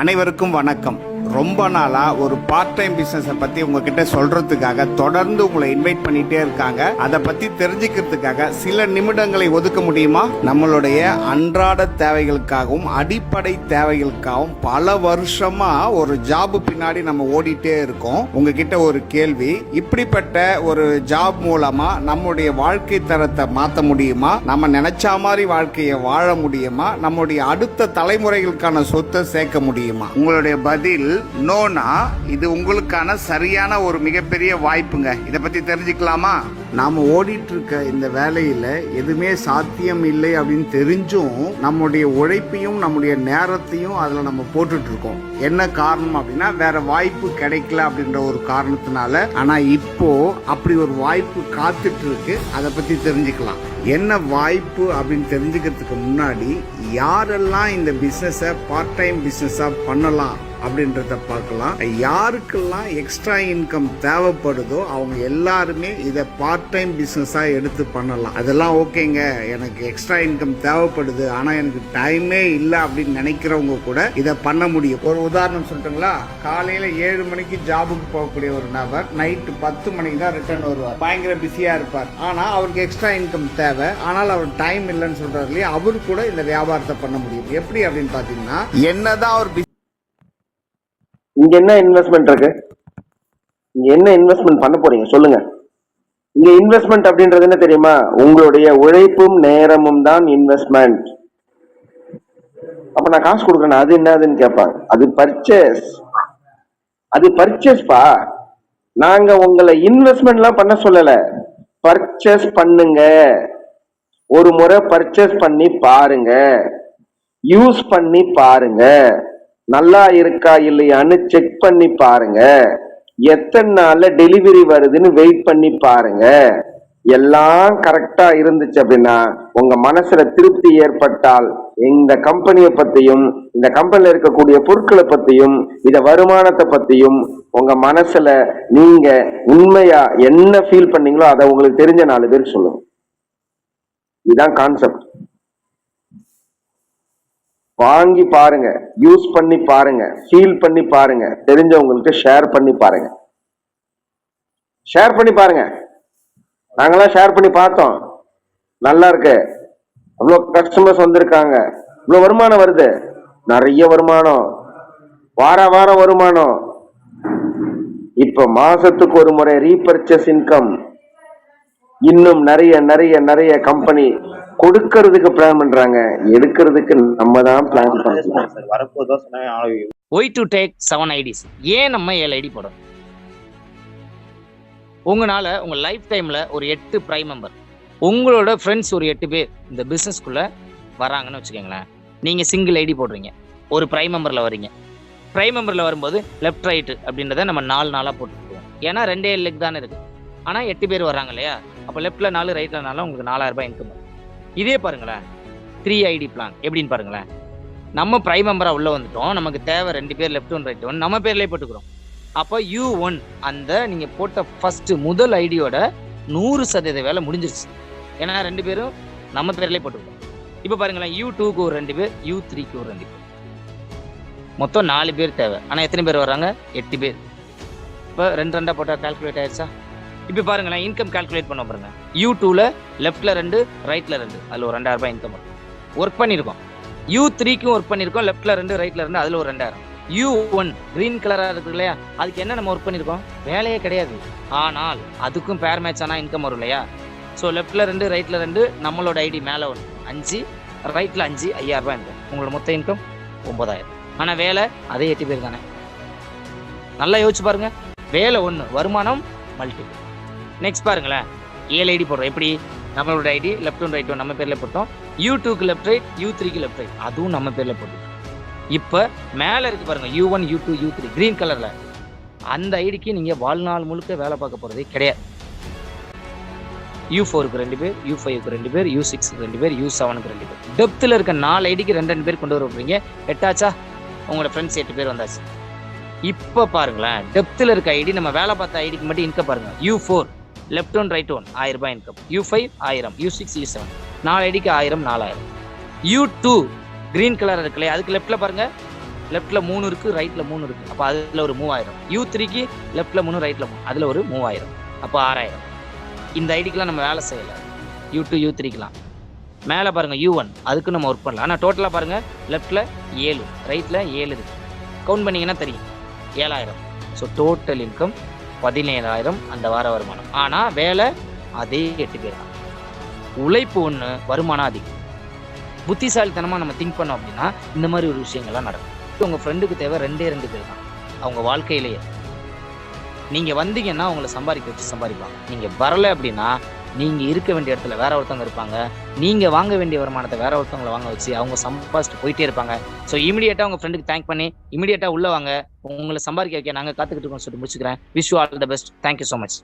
அனைவருக்கும் வணக்கம். ரொம்ப நாளாக ஒரு பார்ட் டைம் பிஸ்னஸை பற்றி உங்ககிட்ட சொல்கிறதுக்காக தொடர்ந்து உங்களை இன்வைட் பண்ணிகிட்டே இருக்காங்க. அதை பற்றி தெரிஞ்சுக்கிறதுக்காக சில நிமிடங்களை ஒதுக்க முடியுமா? நம்மளுடைய அன்றாட தேவைகளுக்காகவும் அடிப்படை தேவைகளுக்காகவும் பல வருஷமாக ஒரு ஜாப் பின்னாடி நம்ம ஓடிட்டே இருக்கோம். உங்ககிட்ட ஒரு கேள்வி, இப்படிப்பட்ட ஒரு ஜாப் மூலமாக நம்முடைய வாழ்க்கை தரத்தை மாற்ற முடியுமா? நம்ம நினைச்ச மாதிரி வாழ்க்கையை வாழ முடியுமா? நம்முடைய அடுத்த தலைமுறைகளுக்கான சொத்தை சேர்க்க முடியுமா? உங்களுடைய பதில் நோனா. இது உங்களுக்கான சரியான ஒரு மிகப்பெரிய வாய்ப்புங்க. இதை பத்தி தெரிஞ்சுக்கலாமா? நாம ஓடிட்டு இருக்க இந்த வேலையில எதுவுமே சாத்தியம் இல்லை அப்படின்னு தெரிஞ்சும் நம்முடைய உழைப்பையும் நம்முடைய நேரத்தையும் அதுல நம்ம போட்டுட்டு இருக்கோம். என்ன காரணம் அப்படின்னா, வேற வாய்ப்பு கிடைக்கல அப்படின்ற ஒரு காரணத்தினால. ஆனா இப்போ அப்படி ஒரு வாய்ப்பு காத்துட்டு இருக்கு. அதை பத்தி தெரிஞ்சுக்கலாம். என்ன வாய்ப்பு அப்படின்னு தெரிஞ்சுக்கிறதுக்கு முன்னாடி யாரெல்லாம் இந்த பிசினஸை பார்ட் டைம் பிசினஸா பண்ணலாம் அப்படின்றத பார்க்கலாம். யாருக்கெல்லாம் எக்ஸ்ட்ரா இன்கம் தேவைப்படுதோ அவங்க எல்லாருமே இதை பார்ட் டைம் பிஸ்னஸாக எடுத்து பண்ணலாம். அதெல்லாம் ஓகேங்க, எனக்கு எக்ஸ்ட்ரா இன்கம் தேவைப்படுது ஆனால் எனக்கு டைமே இல்லை அப்படின்னு நினைக்கிறவங்க கூட இதை பண்ண முடியும். ஒரு உதாரணம் சொல்லிட்டுங்களா? காலையில் 7 மணிக்கு ஜாபுக்கு போகக்கூடிய ஒரு நபர் நைட்டு 10 மணிக்கு தான் ரிட்டர்ன் வருவார். பயங்கர பிஸியாக இருப்பார். ஆனால் அவருக்கு எக்ஸ்ட்ரா இன்கம் தேவை, ஆனால் அவர் டைம் இல்லைன்னு சொல்றாரு இல்லையா? அவரு கூட இந்த வியாபாரத்தை பண்ண முடியும். எப்படி அப்படின்னு பார்த்தீங்கன்னா, என்னதான் ஒரு இங்க என்ன இன்வெஸ்ட்மெண்ட் இருக்கு? இங்க என்ன இன்வெஸ்ட்மெண்ட் பண்ண போறீங்க சொல்லுங்க. இங்க இன்வெஸ்ட்மெண்ட் அப்படின்றது என்ன தெரியுமா? உங்களுடைய உழைப்பும் நேரமும் தான் இன்வெஸ்ட்மெண்ட். அப்ப நான் காசு கொடுக்குறேன், அது என்னதுன்னு கேட்பாங்க. அது பர்ச்சேஸ். அது பர்ச்சேஸ்பா. நாங்க உங்களை இன்வெஸ்ட்மெண்ட் எல்லாம் பண்ண சொல்லல. பர்ச்சேஸ் பண்ணுங்க. ஒரு முறை பர்ச்சேஸ் பண்ணி பாருங்க, யூஸ் பண்ணி பாருங்க, நல்லா இருக்கா இல்லையான்னு செக் பண்ணி பாருங்க, எத்தனை நாள்ல டெலிவரி வருதுன்னு வெயிட் பண்ணி பாருங்க. எல்லாம் கரெக்டா இருந்துச்சு அப்படின்னா உங்க மனசுல திருப்தி ஏற்பட்டால் இந்த கம்பெனியை பத்தியும் இந்த கம்பெனில இருக்கக்கூடிய பொருட்களை பத்தியும் இத வருமானத்தை பத்தியும் உங்க மனசுல நீங்க உண்மையா என்ன ஃபீல் பண்ணீங்களோ அதை உங்களுக்கு தெரிஞ்ச 4 பேருக்கு சொல்லுங்க. இதுதான் கான்செப்ட். வாங்கி பாருங்க, யூஸ் பண்ணி பாருங்க, ஃபீல் பண்ணி பாருங்க, தெரிஞ்சவங்களுக்கு ஷேர் பண்ணி பாருங்க. ஷேர் பண்ணி பாருங்க. நாங்கெல்லாம் ஷேர் பண்ணி பார்த்தோம், நல்லா இருக்கு, அவ்வளோ கஸ்டமர்ஸ் வந்திருக்காங்க, இவ்வளோ வருமானம் வருது, நிறைய வருமானம், வாரம் வருமானம். இப்ப மாசத்துக்கு ஒரு முறை ரீபர்ச்சேஸ் இன்கம். இன்னும் நிறைய நிறைய நிறைய கம்பெனி கொடுக்கறதுக்கு பிளான் பண்றாங்க, எடுக்கிறதுக்கு நம்ம தான் பிளான் பண்றோம். Why to take 7 IDs? ஏன் நம்ம 7 ஐடி போடணும்? உங்களால உங்க லைஃப் டைம்ல ஒரு 8 பிரைம் மெம்பர், உங்களோட ஃப்ரெண்ட்ஸ் ஒரு 8 பேர் இந்த பிசினஸ்க்குள்ள வராங்கன்னு வச்சுக்கோங்களேன். நீங்க சிங்கிள் ஐடி போடுறீங்க, ஒரு பிரைம் மெம்பர்ல வரீங்க. பிரைம் மெம்பர்ல வரும்போது லெஃப்ட் ரைட்டு அப்படின்றத நம்ம 4 நாளா போட்டுக்குவோம். ஏன்னா 2 லெக் தானே இருக்கு. ஆனா 8 பேர் வராங்க இல்லையா? அப்போ லெஃப்ட்ல 4 ரைட்ல 4 உங்களுக்கு 4000 ரூபாய் இன்கம். இதே பாருங்களேன், 3 ஐடி பிளான் எப்படின்னு பாருங்களேன். நம்ம பிரைம் மெம்பரா உள்ள வந்துட்டோம், நமக்கு தேவை 2 பேர் லெஃப்ட் ஒன் ரைட் ஒன், நம்ம பேர்லயே போட்டுக்கிறோம். அப்போ U1 அந்த நீங்க போட்ட ஃபர்ஸ்ட் முதல் ஐடியோட 100% வேலை முடிஞ்சிருச்சு. ஏன்னா 2 பேரும் நம்ம பேர்லயே போட்டுக்கிறோம். இப்போ பாருங்களேன், U2க்கு ஒரு 2 பேர், U3க்கு ஒரு 2 பேர், மொத்தம் 4 பேர் தேவை. ஆனா எத்தனை பேர் வர்றாங்க? 8 பேர். இப்போ 2 போட்டா கால்குலேட் ஆயிடுச்சா? இப்போ பாருங்களேன், இன்கம் கால்குலேட் பண்ண பாருங்க. U2ல லெஃப்ட்ல 2 ரைட்ல 2, அதுல ஒரு 2000 ரூபாய் இன்கம் வரும். ஒர்க் பண்ணியிருக்கோம். U3க்கும் ஒர்க் பண்ணியிருக்கோம், லெஃப்ட்ல 2 ரைட்ல 2, அதுல ஒரு 2000. U1 கிரீன் கலரா இருக்கு இல்லையா? அதுக்கு என்ன நம்ம ஒர்க் பண்ணியிருக்கோம்? வேலையே கிடையாது. ஆனால் அதுக்கும் பேர் மேட்ச் ஆனா இன்கம் வரும் இல்லையா? ஸோ லெஃப்ட்ல 2 ரைட்ல 2, நம்மளோட ஐடி மேல 1, 5 ரைட்ல 5, 5000 ரூபாய் இன்கம். உங்களோட மொத்த இன்கம் 9000. ஆனா வேலை அதே 8 பேர் தானே. நல்லா யோசிச்சு பாருங்க. வேலை 1, வருமானம் மல்டிபிள். நெக்ஸ்ட் பாருங்களேன், 7 ஐடி போடுறோம். எப்படி? நம்மளோட ID left one right one நம்ம பேர்ல போட்டோம். U2க்கு லெஃப்ட் ரைட், U3க்கு லெஃப்ட் ரைட், அதுவும் நம்ம பேர்ல போட்டோம். இப்ப மேல இருக்கு பாருங்க, U1 U2 U3 கிரீன் கலர்ல. அந்த ஐடிக்கு நீங்க வாழ்நாள் முழுக்க வேலை பார்க்க போறதே கிடையாது. U4க்கு 2 பேர், U5க்கு 2 பேர், U6க்கு 2 பேர், U7க்கு 2 பேர். டெப்த்ல இருக்க 4 ஐடிக்கு 2 பேர் கொண்டு வரீங்க. 8 ஆச்சா? உங்களோட ஃப்ரெண்ட்ஸ் 8 பேர் வந்தாச்சு. இப்ப பாருங்களேன், டெப்த்ல இருக்க ஐடி நம்ம வேலை பார்த்த ஐடிக்கு மட்டும் இன்கம் பாருங்க. U4 left one right one 1000 ரூபாய் இன்கம். U5 1000, U6 U7 4 ஐடிக்கு 1000 4000. U2 கிரீன் கலர் இருக்குல்லையா? அதுக்கு லெஃப்ட்ல பாருங்க லெஃப்ட்ல 3 இருக்கு, ரைட்ல 3 இருக்கு. அப்ப அதுல ஒரு 3000. U3க்கு லெஃப்ட்ல 3 ரைட்ல 3, அதுல ஒரு 3000. அப்ப 6000. இந்த ஐடிக்கெல்லாம் நம்ம வேலை செய்யல. U2 U3க்குலாம் மேல பாருங்க U1 அதுக்கு நம்ம ஒர்க் பண்ணலாம். ஆனா டோட்டலா பாருங்க லெஃப்ட்ல 7, ரைட்ல 7 இருக்கு. கவுண்ட் பண்ணீங்கன்னா தெரியும் 7000. ஸோ டோட்டல் இன்கம் 17000 அந்த வார வருமானம். ஆனா வேலை அதே 8 பேர் தான். உழைப்பு ஒண்ணு, வருமானம் அதிகம். புத்திசாலித்தனமா நம்ம திங்க் பண்ணோம் அப்படின்னா இந்த மாதிரி ஒரு விஷயங்கள்லாம் நடக்கும். உங்க ஃப்ரெண்டுக்கு தேவை 2 பேர் தான் அவங்க வாழ்க்கையிலேயே. நீங்க வந்தீங்கன்னா அவங்கள சம்பாதிக்க வச்சு சம்பாதிப்பாங்க. நீங்க வரல அப்படின்னா நீங்க இருக்க வேண்டிய இடத்துல வேற ஒருத்தவங்க இருப்பாங்க. நீங்க வாங்க வேண்டிய வருமானத்தை வேற ஒருத்தவங்களை வாங்க வச்சு அவங்க சம்பாதிச்சுட்டு போயிட்டே இருப்பாங்க. ஸோ இமீடியட்டா உங்க ஃப்ரெண்டுக்கு தேங்க் பண்ணி இமீடியட்டா உள்ள வாங்க, உங்களை சம்பாதிக்க வைக்க நாங்க காத்துக்கிட்டு இருக்கோம் சொல்லிட்டு முடிச்சுக்கிறேன். Wish you all the best. Thank you so much.